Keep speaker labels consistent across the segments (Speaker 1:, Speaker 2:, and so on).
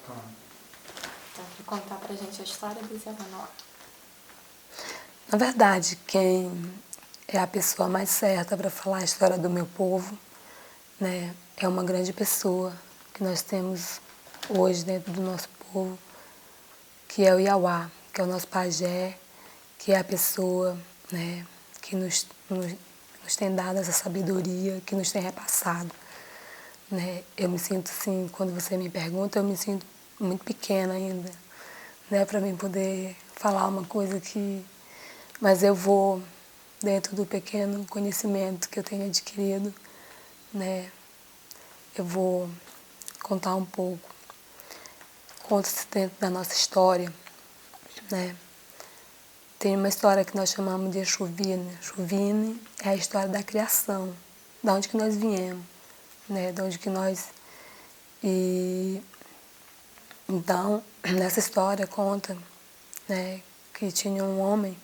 Speaker 1: Então, vou contar pra gente a história do Zé Manoel.
Speaker 2: Na verdade, quem é a pessoa mais certa para falar a história do meu povo, né, é uma grande pessoa que nós temos hoje dentro do nosso povo, que é o Iauá, que é o nosso pajé, que é a pessoa, né, que nos tem dado essa sabedoria, que nos tem repassado. Né? Eu me sinto assim, quando você me pergunta, eu me sinto muito pequena ainda, né, para mim poder falar uma coisa que... Mas eu vou, dentro do pequeno conhecimento que eu tenho adquirido, né, eu vou contar um pouco. Conta-se dentro da nossa história, né? Tem uma história que nós chamamos de Exuvine. Exuvine é a história da criação, de onde que nós viemos, né? De onde que nós... E então, nessa história conta, né, que tinha um homem,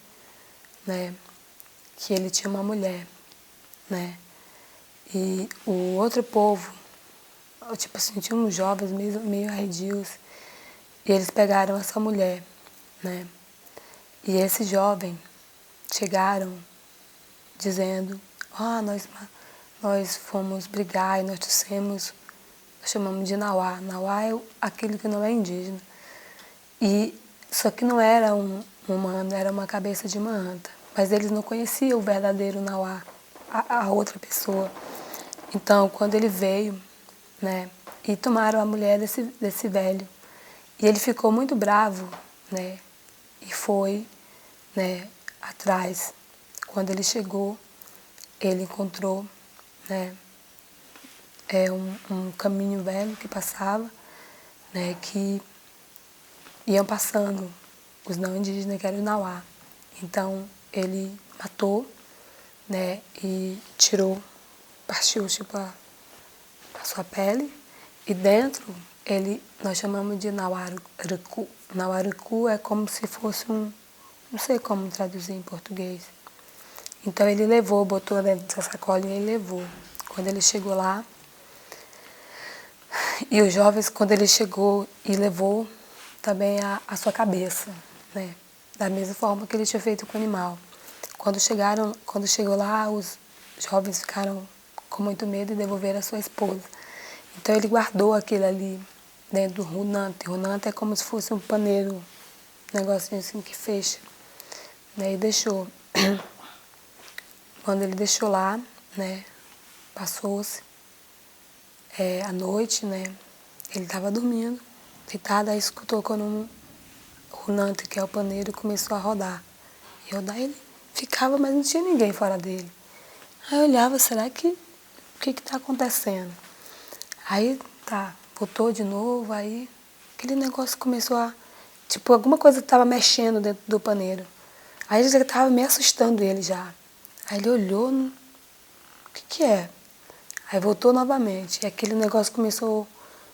Speaker 2: né, que ele tinha uma mulher, né? E o outro povo, tipo assim, tinha uns jovens meio arredios, e eles pegaram essa mulher, né? E esses jovens chegaram dizendo, nós fomos brigar e nós trouxemos, nós chamamos de Nauá. Nauá é aquele que não é indígena. E só que não era um humano, era uma cabeça de uma anta. Mas eles não conheciam o verdadeiro Nauá, a outra pessoa. Então, quando ele veio, né, e tomaram a mulher desse velho, e ele ficou muito bravo, né, e foi, né, atrás. Quando ele chegou, ele encontrou, né, um caminho velho que passava, né, que iam passando os não indígenas, que eram o Nauá. Então, ele matou, né, e tirou, partiu tipo a sua pele, e dentro nós chamamos de Nauarucu. Nauarucu é como se fosse não sei como traduzir em português. Então ele levou, botou dentro dessa sacolinha e levou. Quando ele chegou lá, e os jovens, quando ele chegou e levou também a sua cabeça, né, da mesma forma que ele tinha feito com o animal. Quando chegou lá, os jovens ficaram com muito medo e devolveram a sua esposa. Então ele guardou aquilo ali dentro do runante. Runante é como se fosse um paneiro, um negocinho assim que fecha, né, e deixou. Quando ele deixou lá, né, passou-se a noite, né, ele estava dormindo, deitado, aí escutou quando o runante, que é o paneiro, começou a rodar. E rodar ele ficava, mas não tinha ninguém fora dele. Aí eu olhava, será que... o que está acontecendo? Aí voltou de novo, aí aquele negócio começou a... Tipo, alguma coisa estava mexendo dentro do paneiro. Aí ele já estava me assustando ele já. Aí ele olhou, o que é? Aí voltou novamente, e aquele negócio começou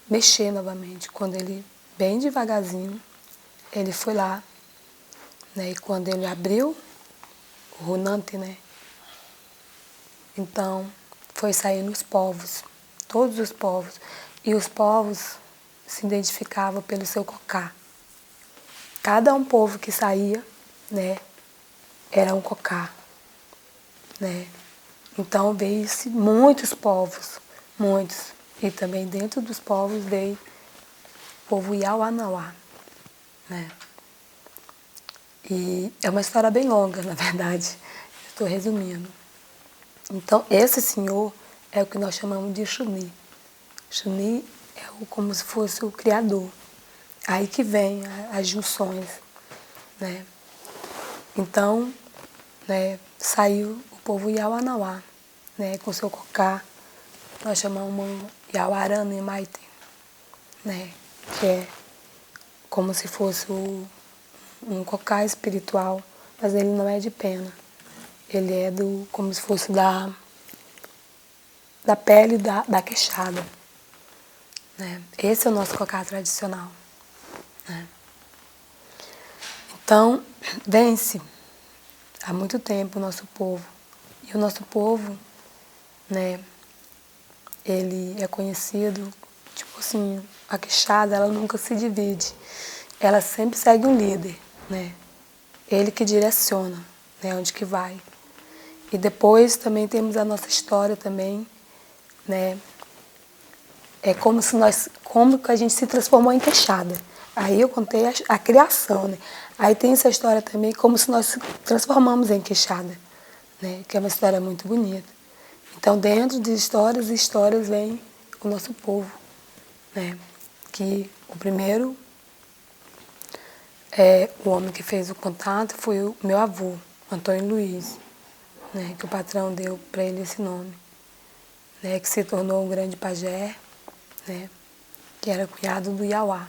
Speaker 2: a mexer novamente. Quando ele, bem devagarzinho, ele foi lá, né? E quando ele abriu o runante, né? Então, foi saindo os povos, todos os povos. E os povos se identificavam pelo seu cocá. Cada um povo que saía, né, era um cocá, né? Então veio-se muitos povos, muitos. E também dentro dos povos veio o povo Iauanauá, né? E é uma história bem longa, na verdade. Estou resumindo. Então esse senhor é o que nós chamamos de Xuni. Xuni é como se fosse o criador. Aí que vem as junções, né? Então, né, saiu o povo Iauanauá, né, com seu cocá, nós chamamos Iauarana e Maite, né, que é como se fosse um cocá espiritual, mas ele não é de pena. Ele é como se fosse da pele da queixada. Né? Esse é o nosso cocá tradicional. Né? Então, vence há muito tempo o nosso povo. E o nosso povo, né, ele é conhecido, tipo assim, a Quixada, ela nunca se divide. Ela sempre segue um líder, né? Ele que direciona, né, onde que vai. E depois também temos a nossa história também, né? É como que a gente se transformou em Quixada. Aí eu contei a criação, né? Aí tem essa história também, como se nós se transformamos em Quixada, né? Que é uma história muito bonita. Então, dentro de histórias e histórias vem o nosso povo, né? Que o primeiro, o homem que fez o contato foi o meu avô, Antônio Luiz, né? Que o patrão deu para ele esse nome, né? Que se tornou um grande pajé, né? Que era cunhado do Iauá.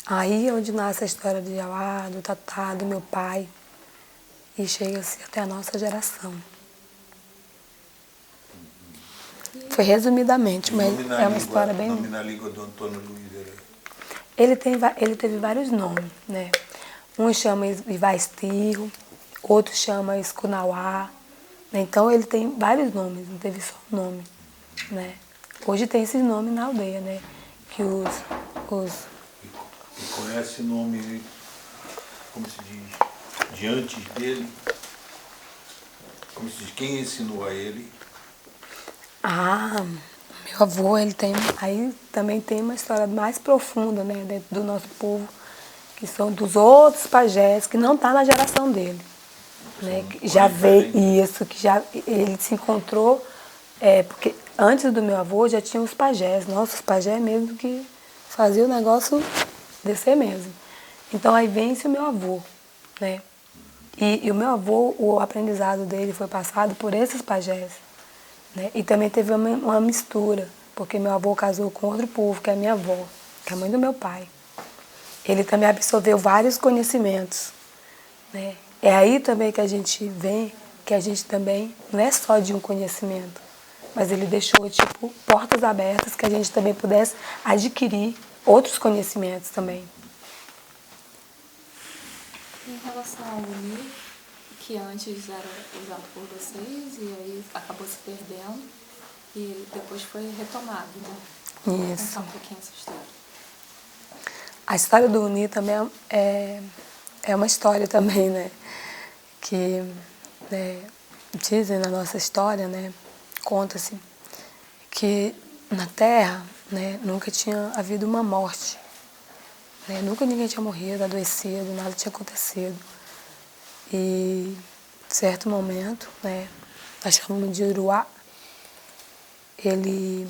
Speaker 2: Aí é onde nasce a história do Iauá, do Tatá, do meu pai, e chega-se até a nossa geração. Foi resumidamente, mas é uma história bem...
Speaker 3: O nome na língua do Antônio Luiz era...
Speaker 2: Ele teve vários nomes, né? Um chama Ivaistirro, outro chama Escunauá, né? Então ele tem vários nomes, não teve só um nome, né? Hoje tem esse nome na aldeia, né? Que
Speaker 3: E com esse nome, como se diz, de antes dele, como se diz, quem ensinou a ele?
Speaker 2: Meu avô, ele tem... Aí também tem uma história mais profunda, né? Dentro do nosso povo, que são dos outros pajés, que não está na geração dele. Né? Que já veio isso, que já ele se encontrou... porque antes do meu avô já tinha os pajés, nossos pajés mesmo, que faziam o negócio descer mesmo. Então aí vem-se o meu avô, né? E o meu avô, o aprendizado dele foi passado por esses pajés, né? E também teve uma mistura, porque meu avô casou com outro povo, que é a minha avó, que é a mãe do meu pai. Ele também absorveu vários conhecimentos, né? É aí também que a gente vê que a gente também não é só de um conhecimento, mas ele deixou, tipo, portas abertas que a gente também pudesse adquirir outros conhecimentos também.
Speaker 1: Em relação ao Uni, que antes era usado por vocês e aí acabou se perdendo e depois foi retomado, né?
Speaker 2: Isso.
Speaker 1: Contar um pouquinho essa história.
Speaker 2: A história do Uni também é uma história também, né? Que dizem na nossa história, né? Conta-se que na Terra, né, nunca tinha havido uma morte, né? Nunca ninguém tinha morrido, adoecido, nada tinha acontecido. E, em certo momento, né, nós chamamos de Uruá, ele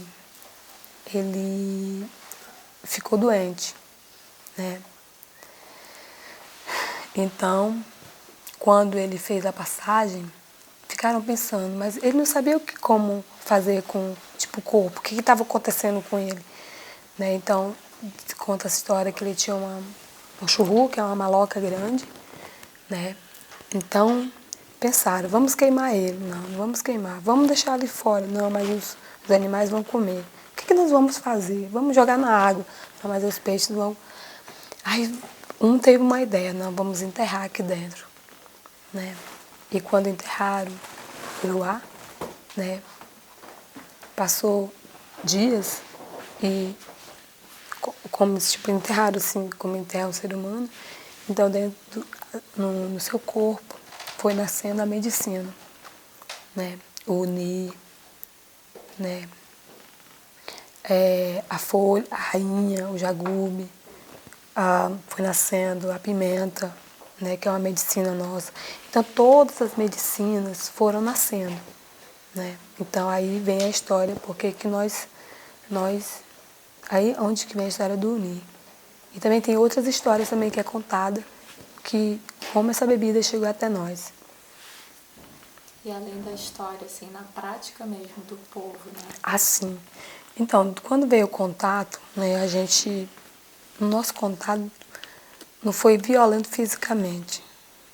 Speaker 2: ficou doente, né? Então, quando ele fez a passagem, ficaram pensando, mas ele não sabia como fazer com, tipo, o corpo, o que estava acontecendo com ele, né? Então, conta a história que ele tinha um churru, que é uma maloca grande, né? Então, pensaram, vamos queimar ele. Não, não vamos queimar. Vamos deixar ele fora. Não, mas os animais vão comer. O que nós vamos fazer? Vamos jogar na água. Não, mas os peixes vão... Aí, um teve uma ideia, não, vamos enterrar aqui dentro, né? E quando enterraram o Uruá, né, passou dias e como tipo, enterraram assim, como enterra o ser humano, então dentro no seu corpo foi nascendo a medicina, né? O Uni, né? A folha, a rainha, o jagube, foi nascendo a pimenta, né, que é uma medicina nossa. Então, todas as medicinas foram nascendo, né? Então, aí vem a história, porque que nós... Aí, onde que vem a história do Uni. E também tem outras histórias também que é contada, que como essa bebida chegou até nós.
Speaker 1: E além da história, assim, na prática mesmo do povo, né?
Speaker 2: Assim. Então, quando veio o contato, né, o nosso contato não foi violento fisicamente,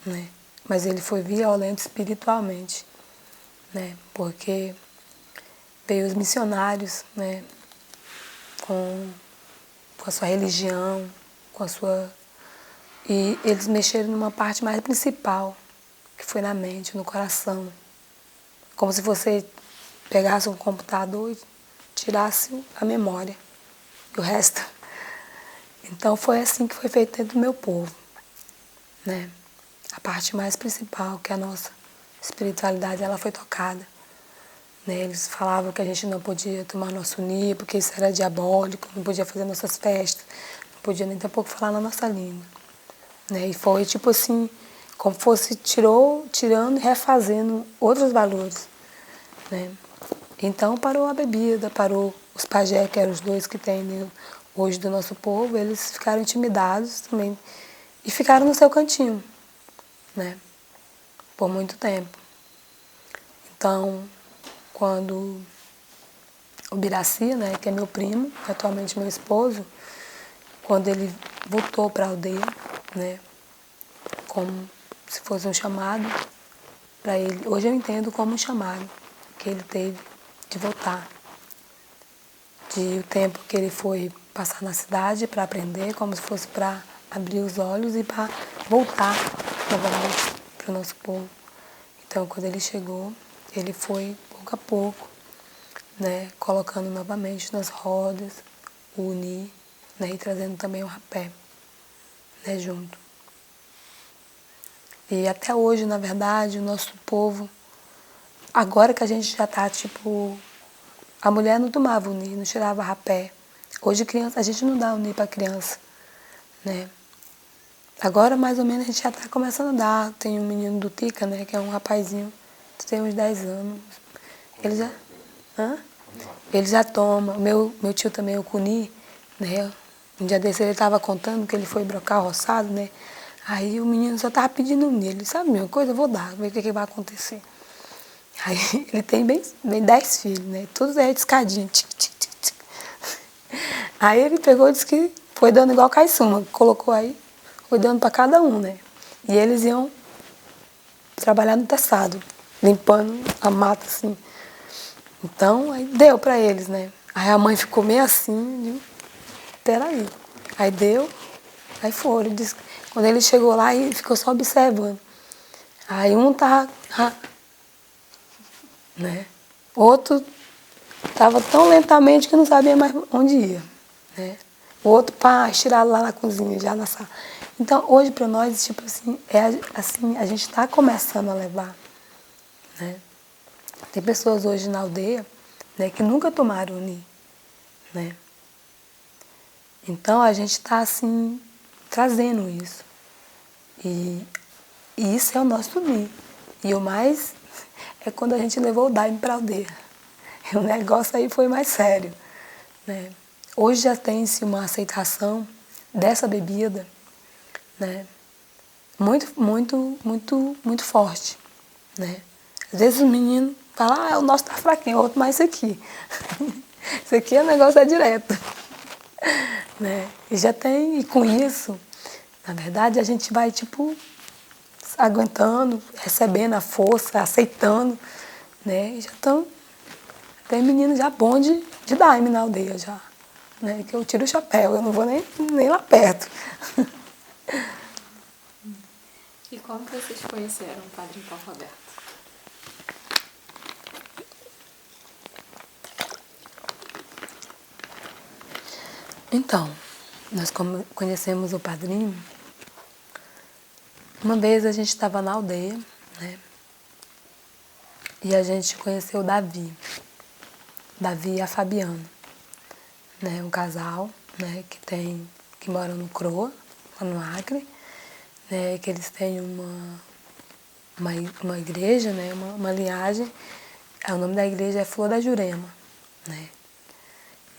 Speaker 2: né? Mas ele foi violento espiritualmente, né? Porque veio os missionários, né? Com a sua religião, com a sua... E eles mexeram numa parte mais principal, que foi na mente, no coração. Como se você pegasse um computador e tirasse a memória, e o resto. Então foi assim que foi feito dentro do meu povo, né? A parte mais principal, que é a nossa espiritualidade, ela foi tocada. Né? Eles falavam que a gente não podia tomar nosso uni, porque isso era diabólico, não podia fazer nossas festas, não podia nem tampouco falar na nossa língua. Né? E foi tipo assim, como fosse tirando e refazendo outros valores. Né? Então parou a bebida, parou os pajé, que eram os dois que tem hoje do nosso povo, eles ficaram intimidados também e ficaram no seu cantinho, né? Por muito tempo. Então, quando o Biraci, né, que é meu primo, atualmente meu esposo, quando ele voltou para a aldeia, né, como se fosse um chamado para ele, hoje eu entendo como um chamado que ele teve de voltar, de o tempo que ele foi passar na cidade para aprender, como se fosse para abrir os olhos e para voltar novamente para o nosso povo. Então, quando ele chegou, ele foi pouco a pouco, né, colocando novamente nas rodas o uni, né, e trazendo também o rapé, né, junto. E até hoje, na verdade, o nosso povo, agora que a gente já está, tipo, a mulher não tomava uni, não tirava rapé. Hoje criança, a gente não dá uni para criança, né. Agora, mais ou menos, a gente já está começando a dar. Tem um menino do Tica, né, que é um rapazinho, tem uns 10 anos. Ele já... Hã? Ele já toma. Meu tio também, o Cuni, né? Um dia desse ele estava contando que ele foi brocar o roçado, né? Aí o menino só estava pedindo nele. Sabe a mesma coisa? Eu vou dar, ver o que vai acontecer. Aí ele tem bem 10 filhos, né? Todos é de escadinha. Tic, tic, tic, tic. Aí ele pegou e disse que foi dando igual caiçuma. Colocou aí, foi dando para cada um, né? E eles iam trabalhar no teçado, limpando a mata, assim. Então, aí deu para eles, né? Aí a mãe ficou meio assim, peraí. Aí deu, aí foram. Quando ele chegou lá, ele ficou só observando. Aí um tava, né? Outro tava tão lentamente que não sabia mais onde ia, né? O outro, pá, estirado lá na cozinha, já na sala. Então, hoje para nós, tipo assim, assim, a gente está começando a levar, né? Tem pessoas hoje na aldeia, né, que nunca tomaram uni, né? Então a gente está assim trazendo isso. E isso é o nosso uni. E o mais é quando a gente levou o Daime para a aldeia. E o negócio aí foi mais sério, né? Hoje já tem-se uma aceitação dessa bebida, né? Muito, muito, muito, muito forte, né? Às vezes o menino fala, o nosso tá fraquinho, o outro mais isso aqui. Isso aqui o negócio é direto. Né? E já tem, e com isso, na verdade, a gente vai, tipo, aguentando, recebendo a força, aceitando, né? E já estão, tem menino já bom de Daime na aldeia já, né? Que eu tiro o chapéu, eu não vou nem lá perto.
Speaker 1: E como que vocês conheceram o Padre Paulo Roberto?
Speaker 2: Então, nós conhecemos o padrinho. Uma vez a gente estava na aldeia, né? E a gente conheceu o Davi. Davi e a Fabiana, né? Um casal, né? Que mora no Croa, lá no Acre, né? Que eles têm uma igreja, né? Uma linhagem. O nome da igreja é Flor da Jurema, né?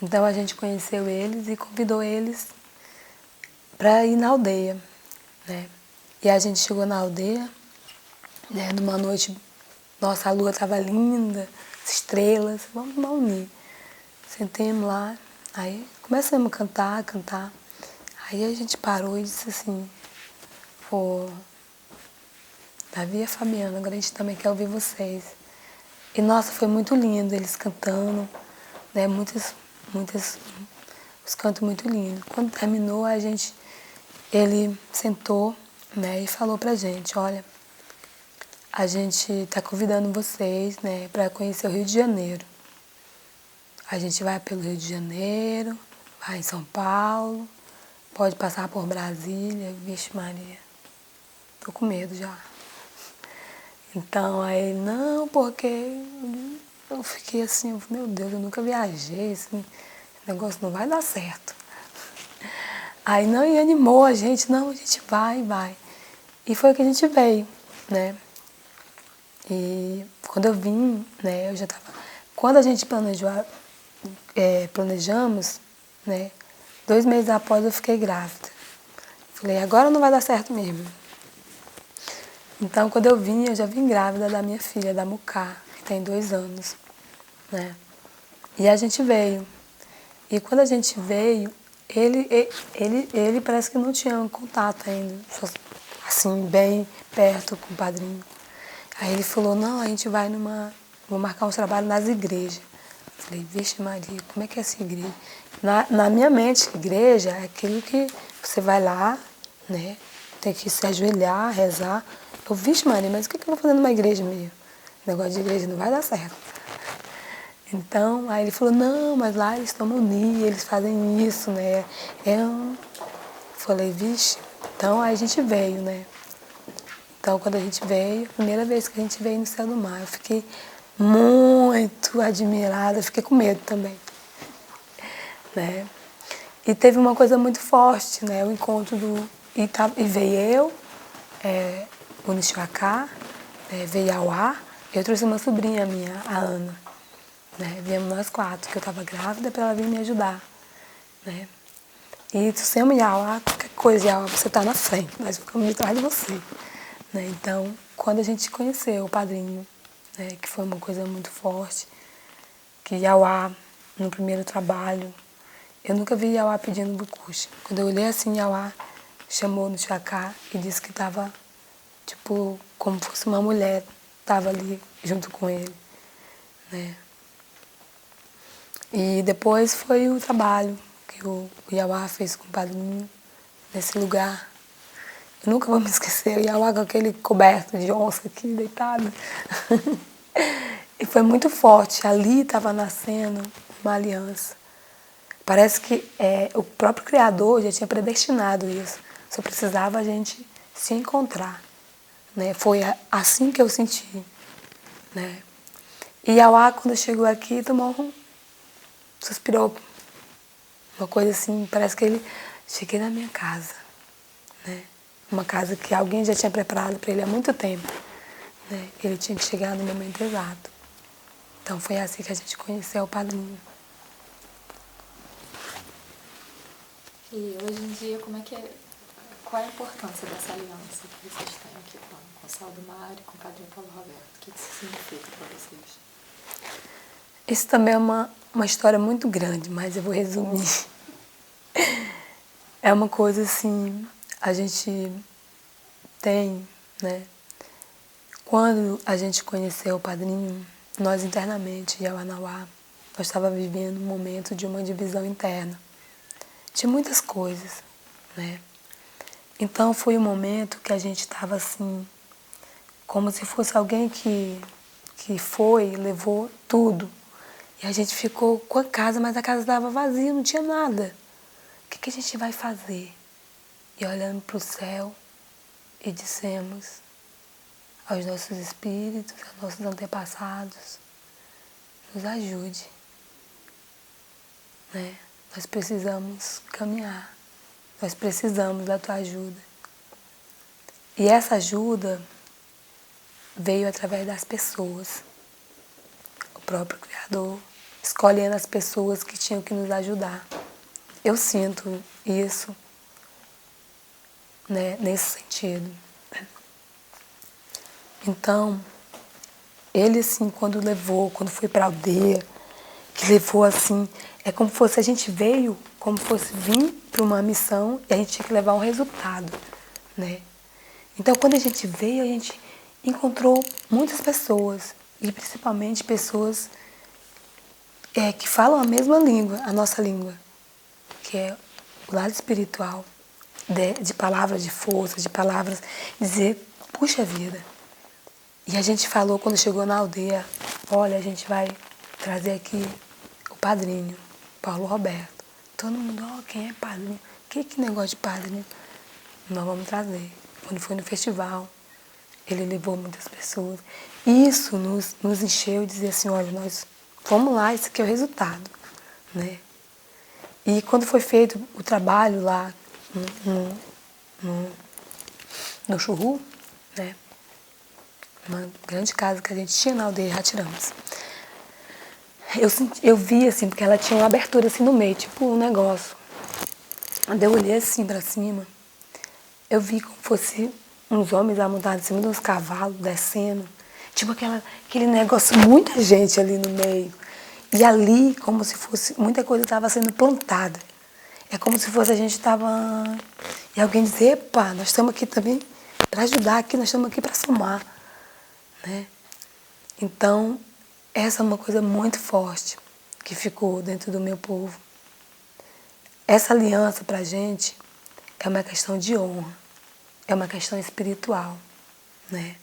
Speaker 2: Então a gente conheceu eles e convidou eles para ir na aldeia, né? E a gente chegou na aldeia, né? Numa noite, nossa, a lua estava linda, estrelas, vamos tomar unir. Sentemos lá, aí começamos a cantar. Aí a gente parou e disse assim, pô, Davi e a Fabiana, agora a gente também quer ouvir vocês. E nossa, foi muito lindo eles cantando, né? Os cantos muito lindos. Quando terminou, ele sentou, né, e falou pra gente, olha, a gente está convidando vocês, né, para conhecer o Rio de Janeiro. A gente vai pelo Rio de Janeiro, vai em São Paulo, pode passar por Brasília. Vixe Maria, tô com medo já. Então, aí, não, porque eu fiquei assim, meu Deus, eu nunca viajei, esse negócio não vai dar certo. Aí, não, e animou a gente, não, a gente vai. E foi que a gente veio, né? E quando eu vim, né, eu já tava... Quando a gente planejamos, né, 2 meses após eu fiquei grávida. Falei, agora não vai dar certo mesmo. Então, quando eu vim, eu já vim grávida da minha filha, da Muká, que tem 2 anos, né? E a gente veio. E quando a gente veio, ele parece que não tinha um contato ainda, assim, bem perto com o padrinho. Aí ele falou, não, a gente vai vou marcar uns trabalhos nas igrejas. Falei, vixe Maria, como é que é essa igreja? Na minha mente, igreja é aquilo que você vai lá, né? Tem que se ajoelhar, rezar. Eu, vixe Maria, mas o que eu vou fazer numa igreja mesmo? Negócio de igreja não vai dar certo. Então, aí ele falou, não, mas lá eles tomam Nia, eles fazem isso, né? Falei, vixe, então aí a gente veio, né? Então, quando a gente veio, a primeira vez que a gente veio no Céu do Mar, eu fiquei muito admirada, fiquei com medo também, né? E teve uma coisa muito forte, né? O encontro E veio eu, o Nishuaká, veio a Auá, eu trouxe uma sobrinha minha, a Ana, né? Viemos nós 4, que eu estava grávida, para ela vir me ajudar, né? E tu sempre Auá, qualquer coisa, Auá, você está na frente, nós ficamos atrás de você, né? Então, quando a gente conheceu o padrinho, né, que foi uma coisa muito forte, que Yauá, no primeiro trabalho, eu nunca vi Yauá pedindo bucuxa. Quando eu olhei assim, Yauá chamou no Chacá e disse que estava, tipo, como fosse uma mulher, estava ali junto com ele, né? E depois foi o trabalho que o Yauá fez com o padrinho, nesse lugar. Eu nunca vou me esquecer, o Yauá com aquele coberto de onça aqui, deitado. E foi muito forte. Ali estava nascendo uma aliança. Parece que o próprio Criador já tinha predestinado isso. Só precisava a gente se encontrar, né? Foi assim que eu senti, né? E Yauá, quando chegou aqui, suspirou. Uma coisa assim, parece que ele... Cheguei na minha casa, né? Uma casa que alguém já tinha preparado para ele há muito tempo, né? Ele tinha que chegar no momento exato. Então foi assim que a gente conheceu o padrinho.
Speaker 1: E hoje em dia, qual é a importância dessa aliança que vocês têm aqui com o Céu do Mar e com o Padrinho Paulo Roberto? O que isso significa para vocês?
Speaker 2: Isso também é uma história muito grande, mas eu vou resumir. É uma coisa assim, a gente tem, né? Quando a gente conheceu o padrinho, nós internamente, em Awanauá, nós estávamos vivendo um momento de uma divisão interna, de muitas coisas, né? Então foi um momento que a gente estava assim, como se fosse alguém que foi, levou tudo. E a gente ficou com a casa, mas a casa estava vazia, não tinha nada. O que a gente vai fazer? E olhando para o céu e dissemos aos nossos espíritos, aos nossos antepassados, nos ajude, né? Nós precisamos caminhar, nós precisamos da tua ajuda. E essa ajuda veio através das pessoas. O próprio Criador escolhendo as pessoas que tinham que nos ajudar. Eu sinto isso, né, nesse sentido. Então, ele assim, quando foi para a aldeia, que levou assim, é como se fosse, a gente veio, como se fosse vir para uma missão e a gente tinha que levar um resultado, né? Então, quando a gente veio, a gente encontrou muitas pessoas, e principalmente pessoas que falam a mesma língua, a nossa língua, que é o lado espiritual, de palavras de força, de palavras, dizer, puxa vida. E a gente falou quando chegou na aldeia, olha, a gente vai trazer aqui o padrinho, Paulo Roberto. todo mundo, quem é padrinho? Que negócio de padrinho? Nós vamos trazer. Quando foi no festival, ele levou muitas pessoas. Isso nos encheu e dizia assim, olha, nós vamos lá, esse aqui é o resultado, né? E quando foi feito o trabalho lá no Churru, né? Uma grande casa que a gente tinha na aldeia Ratiramos. Eu vi assim, porque ela tinha uma abertura assim no meio, tipo um negócio. Quando eu olhei assim pra cima, eu vi como fosse uns homens amontados em cima de uns cavalos, descendo. Tipo aquele negócio, muita gente ali no meio. E ali, como se fosse, muita coisa estava sendo plantada. É como se fosse a gente estava... E alguém dizer, epa, nós estamos aqui também para ajudar, aqui, nós estamos aqui para somar. Né? Então, essa é uma coisa muito forte que ficou dentro do meu povo. Essa aliança para a gente é uma questão de honra, é uma questão espiritual. Né?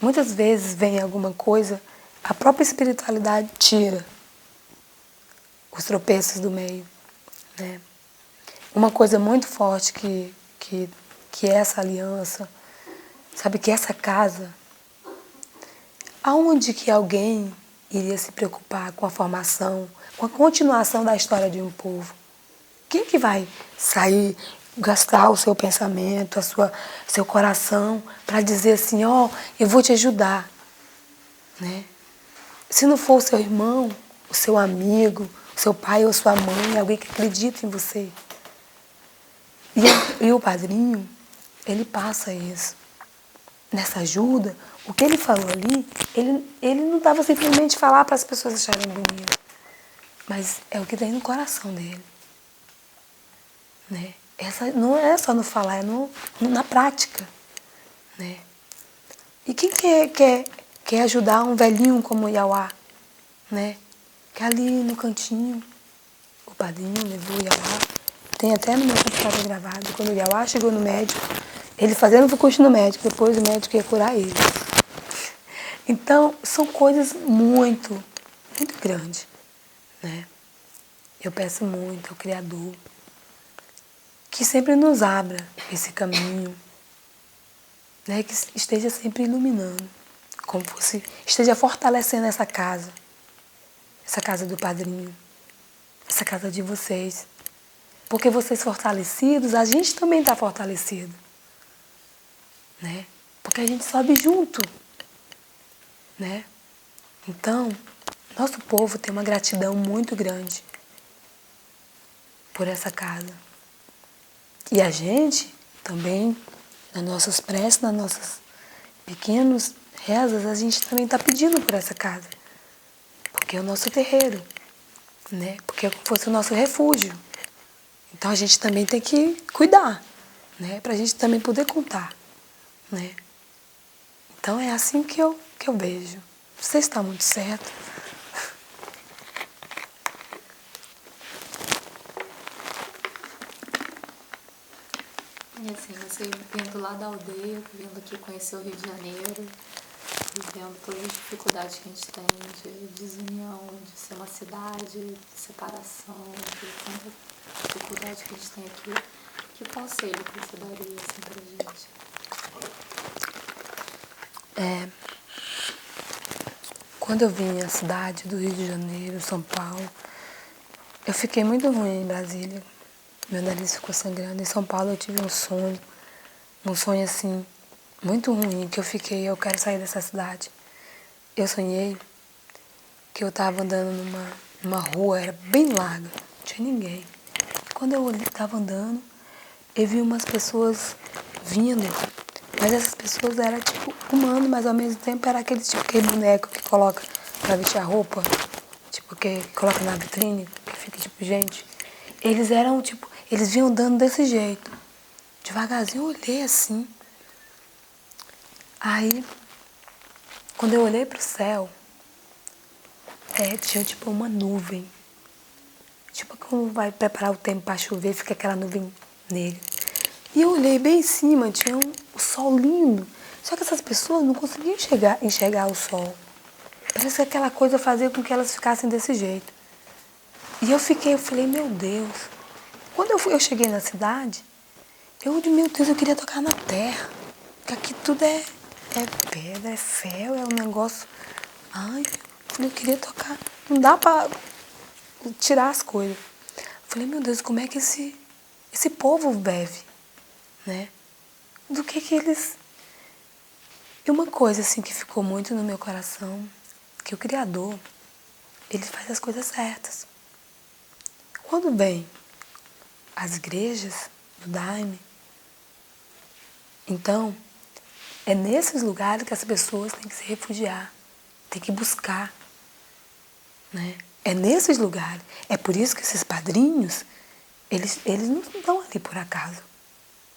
Speaker 2: Muitas vezes vem alguma coisa, a própria espiritualidade tira os tropeços do meio. Né? Uma coisa muito forte que é essa aliança, sabe, que essa casa, aonde que alguém iria se preocupar com a formação, com a continuação da história de um povo? Quem que vai sair, gastar o seu pensamento, seu coração, para dizer assim, eu vou te ajudar? Né? Se não for o seu irmão, o seu amigo, o seu pai ou sua mãe, alguém que acredita em você. E o padrinho, ele passa isso. Nessa ajuda, o que ele falou ali, ele não estava simplesmente falar para as pessoas acharem bonito, mas é o que tem no coração dele. Né? Não é só no falar, é na prática. Né? E quem quer ajudar um velhinho como o Iauá? Né? Que ali no cantinho, o padrinho levou o Iauá. Tem até no meu computador gravado, quando o Iauá chegou no médico, ele fazendo o curso no médico, depois o médico ia curar ele. Então, são coisas muito grandes. Né? Eu peço muito ao Criador que sempre nos abra esse caminho, né? Que esteja sempre iluminando, como fosse, esteja fortalecendo essa casa do padrinho, essa casa de vocês. Porque vocês fortalecidos, a gente também está fortalecido. Né? Porque a gente sobe junto. Né? Então, nosso povo tem uma gratidão muito grande por essa casa. E a gente também, nas nossas preces, nas nossas pequenas rezas, a gente também está pedindo por essa casa. Porque é o nosso terreiro. Né? Porque é como se fosse o nosso refúgio. Então a gente também tem que cuidar, né? Para a gente também poder contar. Né? Então é assim que eu vejo. Você está muito certo.
Speaker 1: E assim, você vindo lá da aldeia, vindo aqui conhecer o Rio de Janeiro, e vendo todas as dificuldades que a gente tem de desunião, de ser uma cidade, de separação, de tanta dificuldade que a gente tem aqui, que conselho que você daria assim, pra gente?
Speaker 2: Quando eu vim à cidade do Rio de Janeiro, São Paulo, eu fiquei muito ruim em Brasília. Meu nariz ficou sangrando. Em São Paulo eu tive um sonho assim, muito ruim, que eu quero sair dessa cidade. Eu sonhei que eu estava andando numa rua, era bem larga, não tinha ninguém. Quando eu estava andando, eu vi umas pessoas vindo, mas essas pessoas eram tipo humanos, mas ao mesmo tempo era aquele boneco que coloca pra vestir a roupa, tipo que coloca na vitrine, que fica tipo gente. Eles eram tipo, eles vinham andando desse jeito. Devagarzinho eu olhei assim. Aí, quando eu olhei pro céu, tinha tipo uma nuvem. Tipo, como vai preparar o tempo para chover, fica aquela nuvem negra. E eu olhei bem em cima, tinha um sol lindo. Só que essas pessoas não conseguiam enxergar o sol. Parece que aquela coisa fazia com que elas ficassem desse jeito. E eu falei, meu Deus, eu cheguei na cidade, meu Deus, eu queria tocar na terra. Porque aqui tudo é pedra, é ferro, é um negócio. Ai, eu queria tocar. Não dá pra tirar as coisas. Falei, meu Deus, como é que esse povo bebe, né? Do que eles... E uma coisa assim que ficou muito no meu coração, que o Criador, ele faz as coisas certas. Quando vem as igrejas do Daime, então, é nesses lugares que as pessoas têm que se refugiar, têm que buscar, né? É nesses lugares. É por isso que esses padrinhos, eles não estão ali por acaso.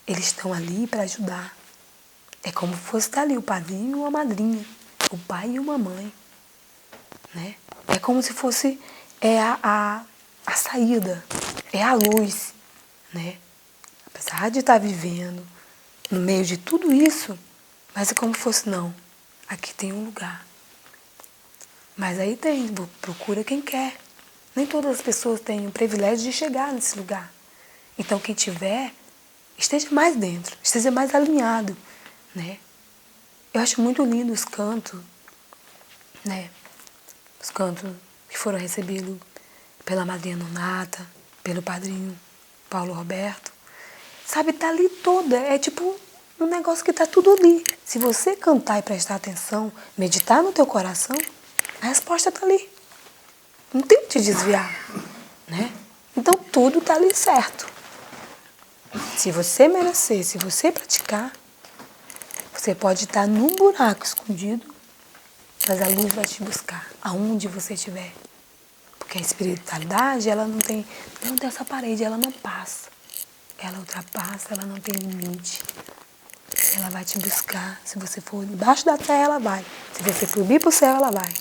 Speaker 2: Eles estão ali para ajudar. É como se fosse estar ali o padrinho e uma madrinha, o pai e uma mãe, né? É como se fosse a saída, é a luz, né? Apesar de estar vivendo no meio de tudo isso, mas é como se fosse, não, aqui tem um lugar. Mas aí procura quem quer. Nem todas as pessoas têm o privilégio de chegar nesse lugar. Então quem tiver, esteja mais dentro, esteja mais alinhado, né? Eu acho muito lindo os cantos, né? Os cantos que foram recebidos pela madrinha Nonata, pelo padrinho Paulo Roberto. Sabe, tá ali toda, é tipo um negócio que tá tudo ali. Se você cantar e prestar atenção, meditar no teu coração, a resposta tá ali. Não tem que te desviar, né? Então tudo tá ali certo. Se você merecer, se você praticar, você pode estar num buraco escondido, mas a luz vai te buscar, aonde você estiver. Porque a espiritualidade, ela não tem essa parede, ela não passa. Ela ultrapassa, ela não tem limite. Ela vai te buscar. Se você for debaixo da terra, ela vai. Se você subir para o céu, ela vai.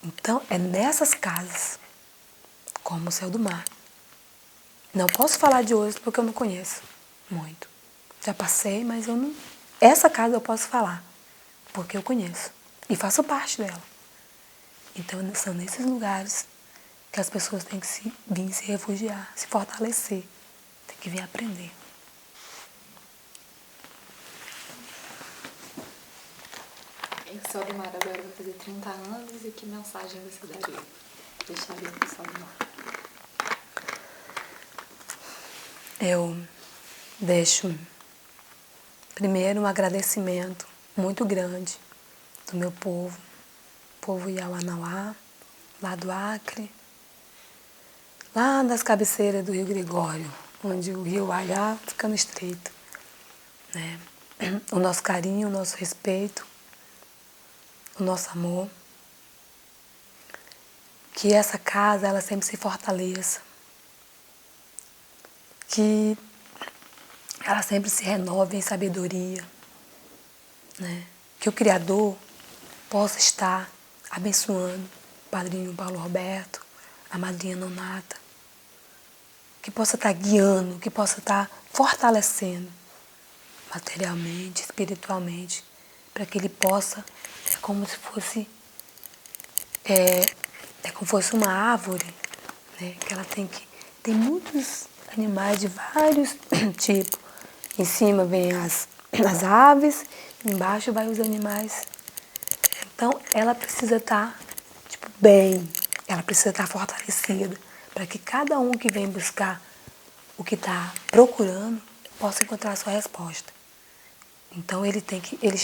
Speaker 2: Então, é nessas casas, como o céu do mar. Não posso falar de hoje porque eu não conheço muito. Já passei, mas eu não... Essa casa eu posso falar, porque eu conheço. E faço parte dela. Então, são nesses lugares que as pessoas têm que vir se refugiar, se fortalecer. Tem que vir aprender.
Speaker 1: O Céu do Mar agora vai fazer 30 anos e que mensagem você daria? Deixaria para o Céu do Mar?
Speaker 2: Eu deixo, primeiro, um agradecimento muito grande do meu povo Iauanauá, lá do Acre, lá das cabeceiras do Rio Gregório, onde o rio Aiá fica no estreito, né? O nosso carinho, o nosso respeito, o nosso amor. Que essa casa, ela sempre se fortaleça. Que ela sempre se renove em sabedoria, né? Que o Criador possa estar abençoando o padrinho Paulo Roberto, a madrinha Nonata, que possa estar guiando, que possa estar fortalecendo materialmente, espiritualmente, para que ele possa, é como se fosse uma árvore, né? Que ela tem muitos animais de vários tipos. Em cima vem as aves, embaixo vai os animais. Então, ela precisa estar bem, ela precisa estar fortalecida, para que cada um que vem buscar o que está procurando possa encontrar a sua resposta. Então, eles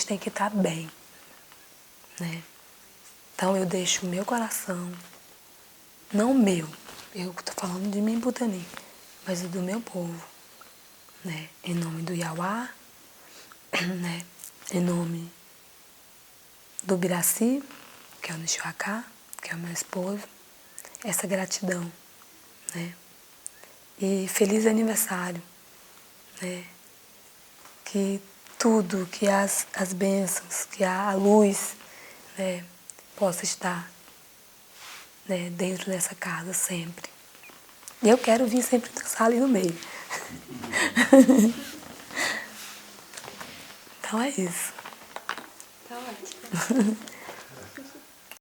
Speaker 2: têm que estar bem, né? Então, eu deixo o meu coração, não o meu, eu estou falando de mim, Putani, mas do meu povo, né? Em nome do Iauá, né? Em nome do Biraci, que é o Nixuacá, que é o meu esposo, essa gratidão, né? E feliz aniversário, né? Que tudo, que as bênçãos, que a luz, né, possa estar, né, dentro dessa casa sempre. E eu quero vir sempre dançar ali no meio. Então é isso.
Speaker 1: Tá ótimo.